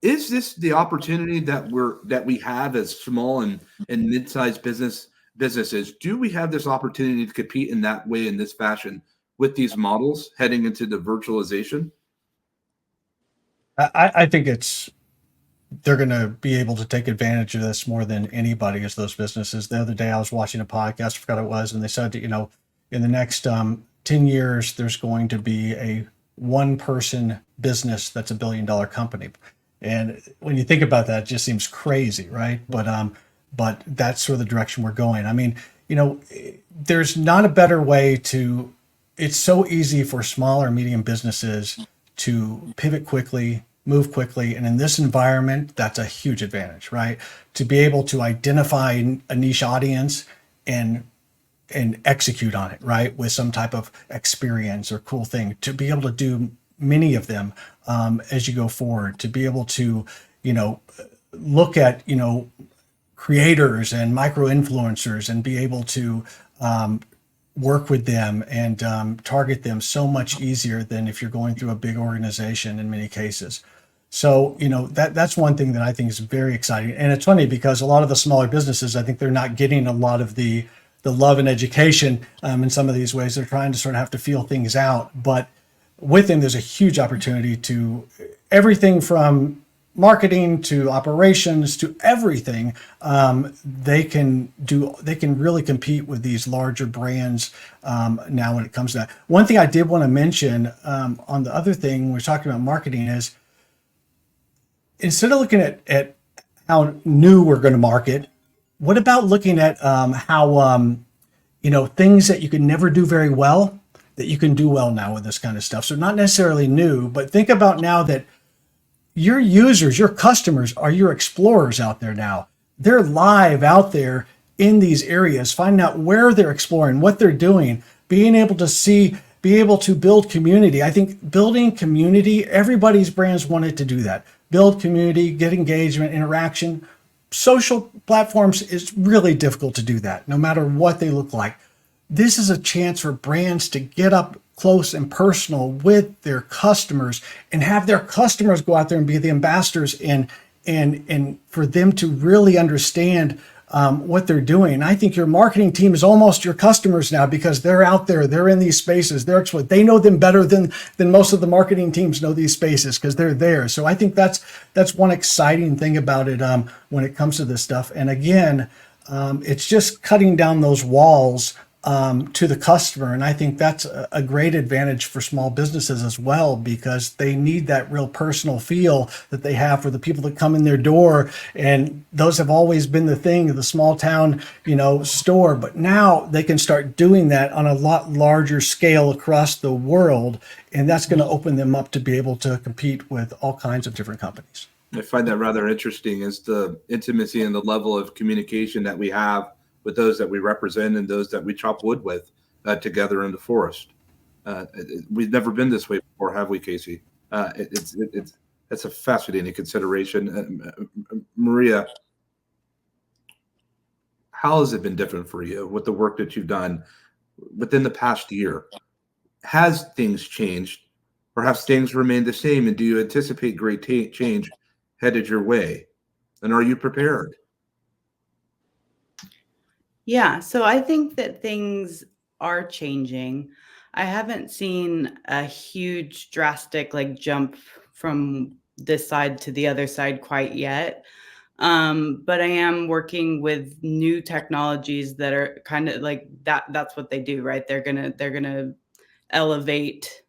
Is this the opportunity that we have as small and mid-sized businesses? Do we have this opportunity to compete in that way, in this fashion, with these models heading into the virtualization? I think they're going to be able to take advantage of this more than anybody, as those businesses. The other day I was watching a podcast, I forgot what it was, and they said that, in the next 10 years, there's going to be a one-person business that's $1 billion company. And when you think about that, it just seems crazy, right? But that's sort of the direction we're going. I mean, there's not a better way it's so easy for small or medium businesses to pivot quickly, move quickly. And in this environment, that's a huge advantage, right? To be able to identify a niche audience and execute on it, right? With some type of experience or cool thing, to be able to do many of them as you go forward, to be able to, look at, creators and micro influencers and be able to work with them and target them so much easier than if you're going through a big organization in many cases. So, that's one thing that I think is very exciting. And it's funny because a lot of the smaller businesses, I think they're not getting a lot of the love and education in some of these ways. They're trying to sort of have to feel things out. But with them, there's a huge opportunity to everything from marketing to operations to everything. They can really compete with these larger brands now when it comes to that. One thing I did want to mention on the other thing we're talking about marketing is, instead of looking at how new we're going to market, what about looking at how things that you could never do very well that you can do well now with this kind of stuff? So not necessarily new, but think about now that your users, your customers are your explorers out there now. They're live out there in these areas, finding out where they're exploring, what they're doing, being able to build community. I think building community, everybody's brands wanted to do that. Build community, get engagement, interaction. Social platforms is really difficult to do that, no matter what they look like. This is a chance for brands to get up close and personal with their customers and have their customers go out there and be the ambassadors and for them to really understand what they're doing. I think your marketing team is almost your customers now, because they're out there, they're in these spaces, they know them better than most of the marketing teams know these spaces, because they're there. So I think that's one exciting thing about it when it comes to this stuff. And again, it's just cutting down those walls to the customer. And I think that's a great advantage for small businesses as well, because they need that real personal feel that they have for the people that come in their door. And those have always been the thing, the small town, store. But now they can start doing that on a lot larger scale across the world. And that's going to open them up to be able to compete with all kinds of different companies. I find that rather interesting, is the intimacy and the level of communication that we have with those that we represent and those that we chop wood with together in the forest. We've never been this way before, have we, Casey? It's a fascinating consideration. Maria, how has it been different for you with the work that you've done within the past year? Has things changed, or have things remained the same? And do you anticipate great change headed your way? And are you prepared? Yeah, so I think that things are changing. I haven't seen a huge drastic jump from this side to the other side quite yet. But I am working with new technologies that are kind of like that. That's what they do, right? They're gonna elevate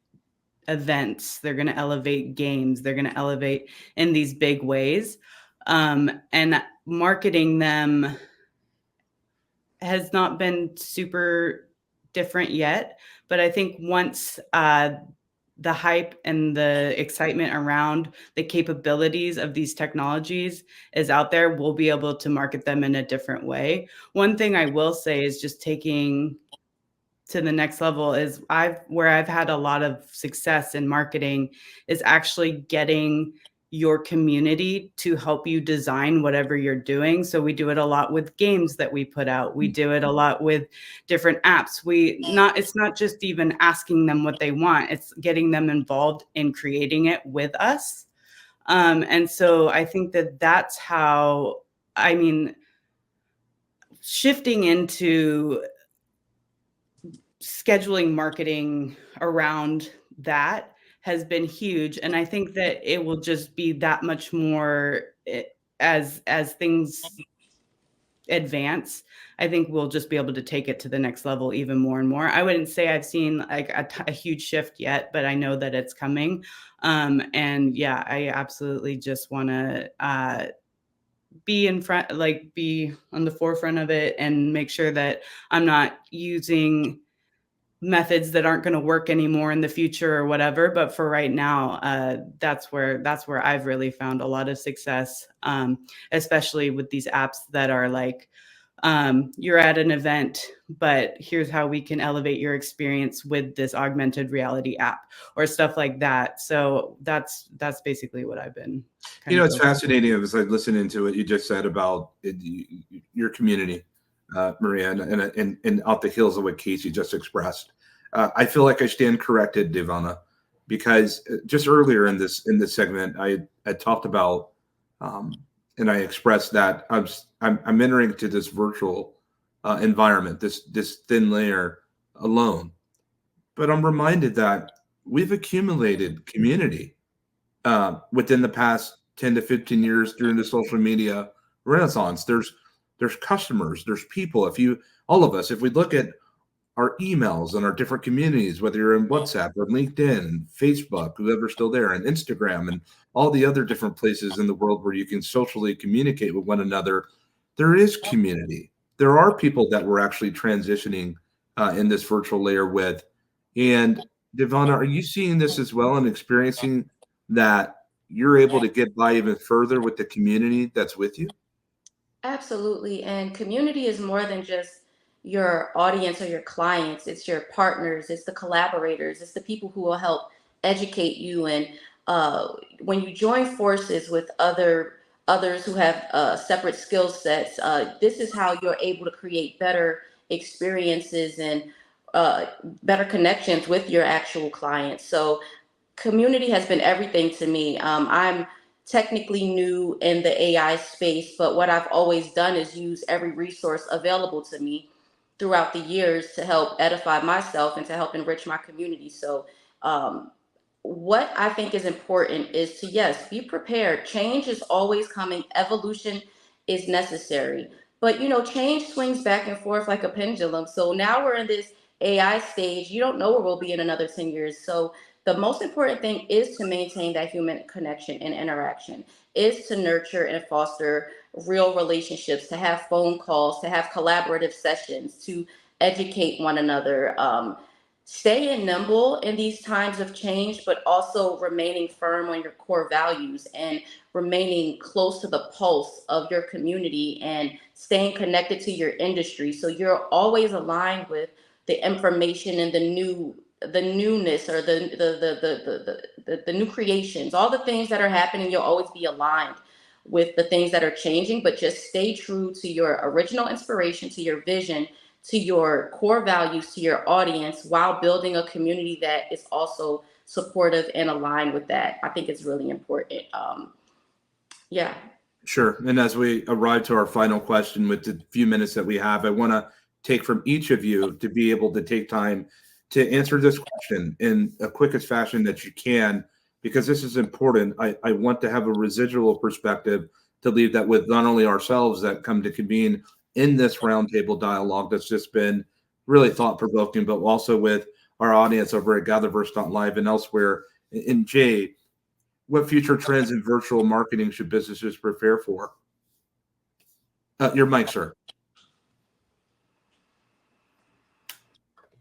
events. They're gonna elevate games. They're gonna elevate in these big ways. And marketing them has not been super different yet, but I think once the hype and the excitement around the capabilities of these technologies is out there, we'll be able to market them in a different way. One thing I will say is just taking to the next level is where I've had a lot of success in marketing is actually getting your community to help you design whatever you're doing. So we do it a lot with games that we put out. We do it a lot with different apps. It's not just even asking them what they want. It's getting them involved in creating it with us. And so I think that's how, shifting into scheduling marketing around that has been huge. And I think that it will just be that much more as things advance. I think we'll just be able to take it to the next level even more and more. I wouldn't say I've seen a huge shift yet, but I know that it's coming. And yeah, I absolutely just want to be in front, be on the forefront of it and make sure that I'm not using methods that aren't going to work anymore in the future or whatever. But for right now, that's where I've really found a lot of success, especially with these apps that are you're at an event, but here's how we can elevate your experience with this augmented reality app or stuff like that. So that's basically what I've been. It's fascinating as I listening to what you just said about your community, Maria, and out the heels of what Casey just expressed. I feel like I stand corrected, Devana, because just earlier in this segment, I talked about and I expressed that I'm entering to this virtual environment, this thin layer alone. But I'm reminded that we've accumulated community within the past 10 to 15 years during the social media renaissance. There's customers, there's people. All of us, if we look at our emails and our different communities, whether you're in WhatsApp or LinkedIn, Facebook, whoever's still there, and Instagram, and all the other different places in the world where you can socially communicate with one another, there is community. There are people that we're actually transitioning in this virtual layer with. And Devana, are you seeing this as well and experiencing that you're able to get by even further with the community that's with you? Absolutely. And community is more than just your audience or your clients. It's your partners, it's the collaborators, it's the people who will help educate you. And when you join forces with others who have separate skill sets, this is how you're able to create better experiences and uh, better connections with your actual clients. So community has been everything to me. I'm technically new in the AI space, but what I've always done is use every resource available to me throughout the years to help edify myself and to help enrich my community. So, um, what I think is important is to, yes, be prepared. Change is always coming, evolution is necessary. But change swings back and forth like a pendulum. So now we're in this AI stage. You don't know where we'll be in another 10 years. So the most important thing is to maintain that human connection and interaction, is to nurture and foster real relationships, to have phone calls, to have collaborative sessions, to educate one another. Staying nimble in these times of change, but also remaining firm on your core values and remaining close to the pulse of your community and staying connected to your industry. So you're always aligned with the information and the newness or the new creations, all the things that are happening. You'll always be aligned with the things that are changing, but just stay true to your original inspiration, to your vision, to your core values, to your audience, while building a community that is also supportive and aligned with that. I think it's really important. Yeah. Sure. And as we arrive to our final question with the few minutes that we have, I want to take from each of you to be able to take time to answer this question in the quickest fashion that you can, because this is important. I want to have a residual perspective to leave that with not only ourselves that come to convene in this roundtable dialogue that's just been really thought-provoking, but also with our audience over at GatherVerse.live and elsewhere. And Jay, what future trends in virtual marketing should businesses prepare for? Your mic, sir.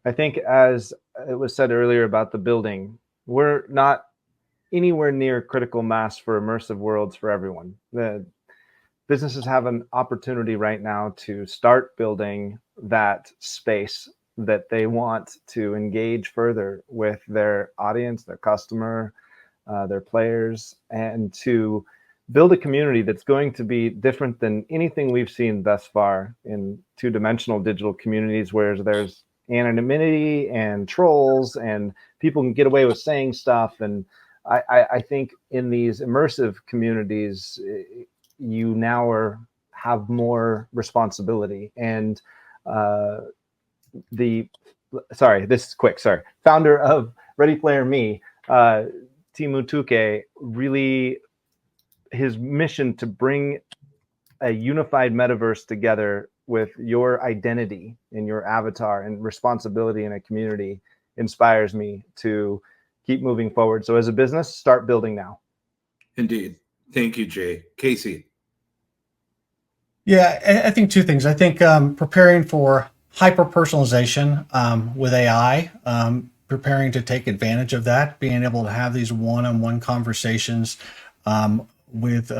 I think, as it was said earlier about the building, we're not anywhere near critical mass for immersive worlds for everyone. The businesses have an opportunity right now to start building that space that they want to engage further with their audience, their customer, their players, and to build a community that's going to be different than anything we've seen thus far in two-dimensional digital communities, where there's anonymity and trolls and people can get away with saying stuff. And I think in these immersive communities, you now have more responsibility. And this is quick, sorry. Founder of Ready Player Me, Timu Tuke, really his mission to bring a unified metaverse together with your identity and your avatar and responsibility in a community inspires me to keep moving forward. So as a business, start building now. Indeed. Thank you, Jay. Casey. Yeah, I think two things. I think preparing for hyper-personalization with AI, preparing to take advantage of that, being able to have these one-on-one conversations with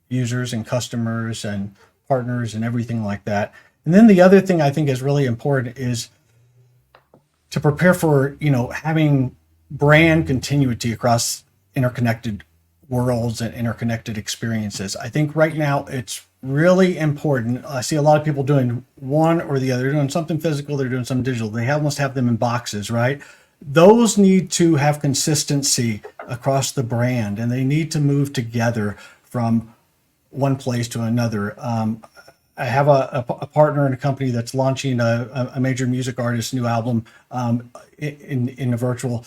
users and customers and partners and everything like that. And then the other thing I think is really important is to prepare for, having brand continuity across interconnected worlds and interconnected experiences. I think right now it's really important. I see a lot of people doing one or the other. They're doing something physical, they're doing something digital. They almost have them in boxes, right? Those need to have consistency across the brand, and they need to move together from one place to another. I have a partner in a company that's launching a major music artist's new album in a virtual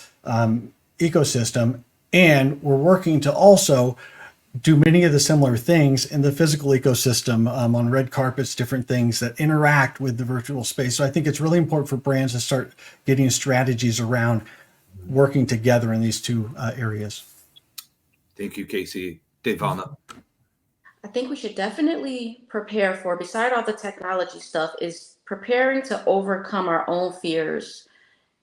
ecosystem, and we're working to also do many of the similar things in the physical ecosystem on red carpets, different things that interact with the virtual space. So I think it's really important for brands to start getting strategies around working together in these two areas. Thank you, Casey. Devana. I think we should definitely prepare for, beside all the technology stuff, is preparing to overcome our own fears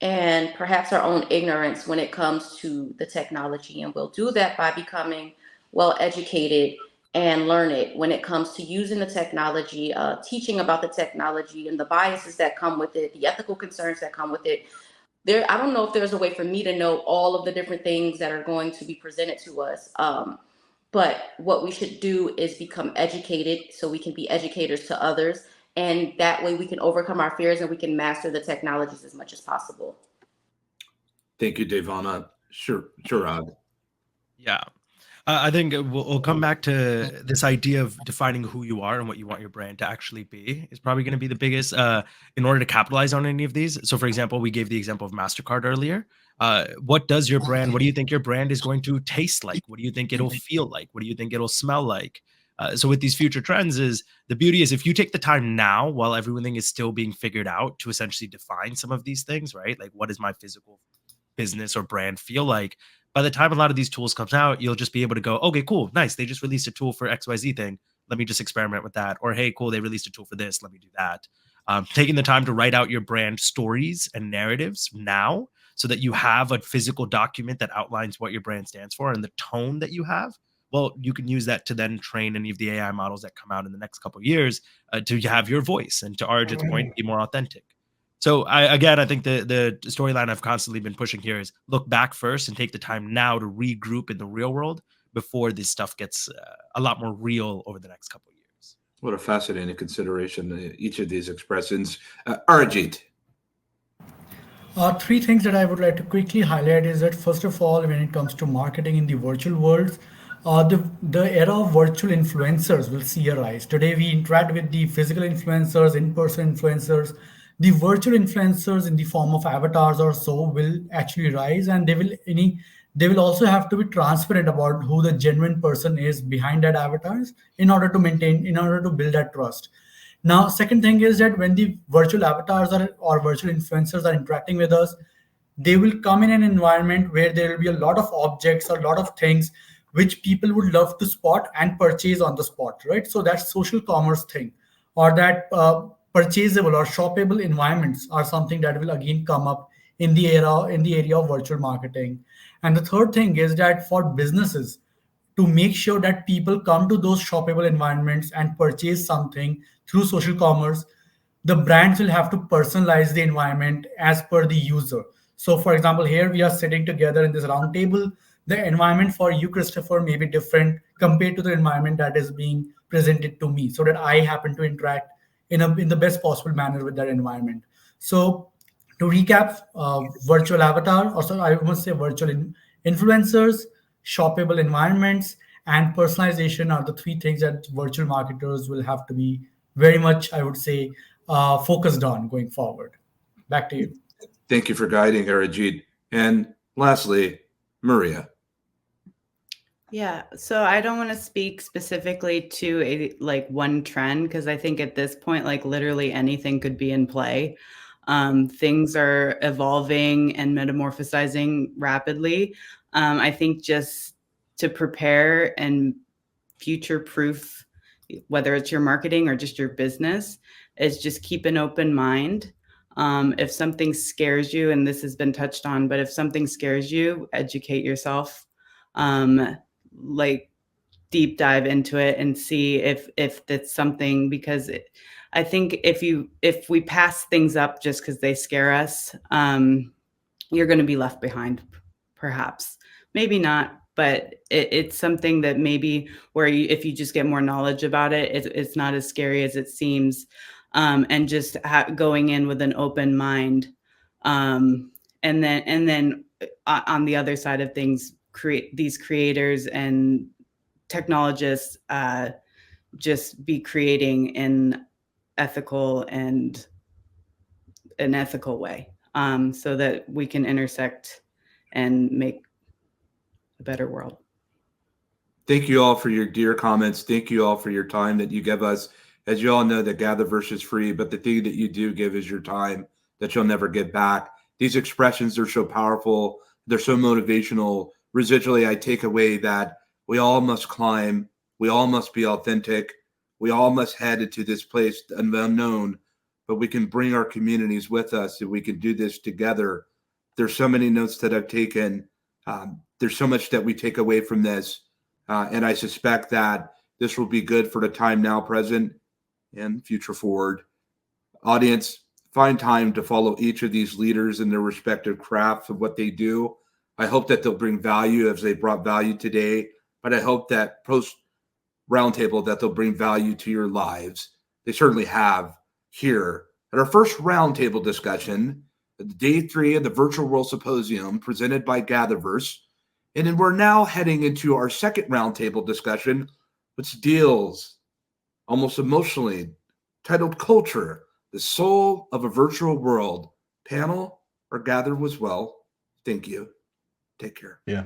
and perhaps our own ignorance when it comes to the technology. And we'll do that by becoming well educated and learn it when it comes to using the technology, teaching about the technology and the biases that come with it, the ethical concerns that come with it. I don't know if there's a way for me to know all of the different things that are going to be presented to us. But what we should do is become educated so we can be educators to others. And that way we can overcome our fears and we can master the technologies as much as possible. Thank you, Devana. Chirag. Yeah. I think we'll come back to this idea of defining who you are and what you want your brand to actually be is probably going to be the biggest in order to capitalize on any of these. So, for example, we gave the example of MasterCard earlier. What do you think your brand is going to taste like? What do you think it'll feel like? What do you think it'll smell like? So with these future trends is the beauty is if you take the time now while everything is still being figured out to essentially define some of these things, right? Like what does my physical business or brand feel like? By the time a lot of these tools comes out, you'll just be able to go, okay, cool, nice. They just released a tool for XYZ thing. Let me just experiment with that. Or, hey, cool, they released a tool for this. Let me do that. Taking the time to write out your brand stories and narratives now so that you have a physical document that outlines what your brand stands for and the tone that you have. Well, you can use that to then train any of the AI models that come out in the next couple of years to have your voice and to Arjun's point, be more authentic. So I think the storyline I've constantly been pushing here is look back first and take the time now to regroup in the real world before this stuff gets a lot more real over the next couple of years. What a fascinating consideration, each of these expressions. Arjit. Three things that I would like to quickly highlight is that first of all, when it comes to marketing in the virtual world, the era of virtual influencers will see a rise. Today, we interact with the physical influencers, in-person influencers. The virtual influencers in the form of avatars or so will actually rise, and they will also have to be transparent about who the genuine person is behind that avatars in order to build that trust. Now, second thing is that when the virtual avatars or virtual influencers are interacting with us, they will come in an environment where there will be a lot of objects, a lot of things which people would love to spot and purchase on the spot, right? So that social commerce thing or that purchasable or shoppable environments are something that will again come up in the area of virtual marketing. And the third thing is that for businesses to make sure that people come to those shoppable environments and purchase something through social commerce, the brands will have to personalize the environment as per the user. So for example, here we are sitting together in this round table. The environment for you, Christopher, may be different compared to the environment that is being presented to me, so that I happen to interact in the best possible manner with that environment. So to recap, virtual avatar, or sorry, I must say virtual influencers, shoppable environments, and personalization are the three things that virtual marketers will have to be very much, I would say, focused on going forward. Back to you. Thank you for guiding, Arjit. And lastly, Maria. Yeah, so I don't want to speak specifically to one trend because I think at this point, like literally anything could be in play. Things are evolving and metamorphosizing rapidly. I think just to prepare and future-proof, whether it's your marketing or just your business, is just keep an open mind. If something scares you, and this has been touched on, but if something scares you, educate yourself. Deep dive into it and see if that's something, because I think if we pass things up just because they scare us, you're going to be left behind, perhaps. Maybe not, but it's something that maybe where if you just get more knowledge about it, it's not as scary as it seems, and just going in with an open mind, and then on the other side of things, create these creators and technologists just be creating in ethical and an ethical way, so that we can intersect and make a better world. Thank you all for your dear comments. Thank you all for your time that you give us. As you all know, that GatherVerse is free, but the thing that you do give is your time that you'll never get back. These expressions are so powerful. They're so motivational. Residually, I take away that we all must climb. We all must be authentic. We all must head into this place, the unknown, but we can bring our communities with us and we can do this together. There's so many notes that I've taken. There's so much that we take away from this. And I suspect that this will be good for the time now, present, and future forward. Audience, find time to follow each of these leaders in their respective crafts of what they do. I hope that they'll bring value as they brought value today, but I hope that post roundtable that they'll bring value to your lives. They certainly have here at our first roundtable discussion, day 3 of the Virtual World Symposium presented by GatherVerse. And then we're now heading into our second roundtable discussion, which deals almost emotionally, titled Culture, the Soul of a Virtual World. Panel or gather was well. Thank you. Take care. Yeah.